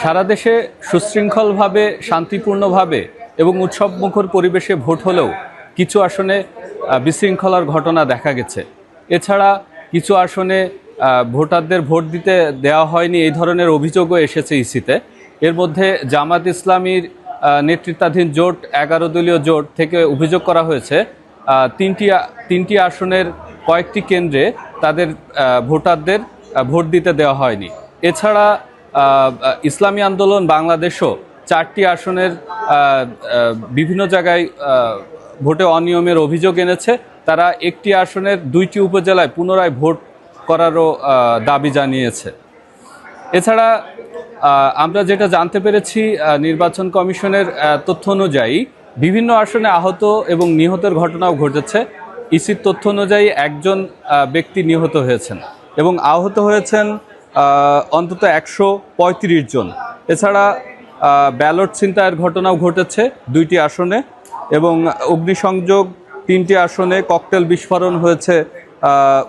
সারা দেশে সুশৃঙ্খলভাবে শান্তিপূর্ণভাবে এবং উৎসবমুখর পরিবেশে ভোট হলেও কিছু আসনে বিশৃঙ্খলার ঘটনা দেখা গেছে। এছাড়া কিছু আসনে ভোটারদের ভোট দিতে দেওয়া হয়নি এই ধরনের অভিযোগও এসেছে ইসিতে। এর মধ্যে জামাত ইসলামীর নেতৃত্বাধীন জোট 11 দলীয় জোট থেকে অভিযোগ করা হয়েছে তিনটি আসনের কয়েকটি কেন্দ্রে তাদের ভোটারদের ভোট দিতে দেওয়া হয়নি। এছাড়া ইসলামী আন্দোলন বাংলাদেশও 4টি আসনের বিভিন্ন জায়গায় ভোটে অনিয়মের অভিযোগ এনেছে। তারা একটি আসনের 2টি উপজেলায় পুনরায় ভোট করারও দাবি জানিয়েছে। এছাড়া আমরা যেটা জানতে পেরেছি নির্বাচন কমিশনের তথ্য অনুযায়ী বিভিন্ন আসনে আহত এবং নিহতের ঘটনাও ঘটেছে। ইসির তথ্য অনুযায়ী একজন ব্যক্তি নিহত হয়েছেন এবং আহত হয়েছেন অন্তত 135 জন। এছাড়া ব্যালট ছিনতাইয়ের ঘটনাও ঘটেছে 2টি আসনে এবং অগ্নিসংযোগ 3টি আসনে, ককটেল বিস্ফোরণ হয়েছে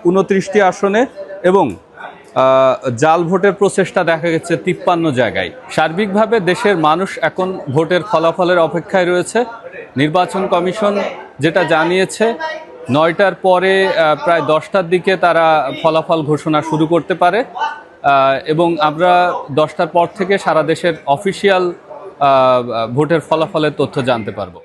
29টি আসনে এবং জাল ভোটের প্রচেষ্টা দেখা গেছে 53 জায়গায়। সার্বিকভাবে দেশের মানুষ এখন ভোটের ফলাফলের অপেক্ষায় রয়েছে। নির্বাচন কমিশন যেটা জানিয়েছে 9টার পরে প্রায় 10টার দিকে তারা ফলাফল ঘোষণা শুরু করতে পারে এবং আমরা 10টার পর থেকে সারা দেশের অফিসিয়াল ভোটের ফলাফলের তথ্য জানতে পারবো।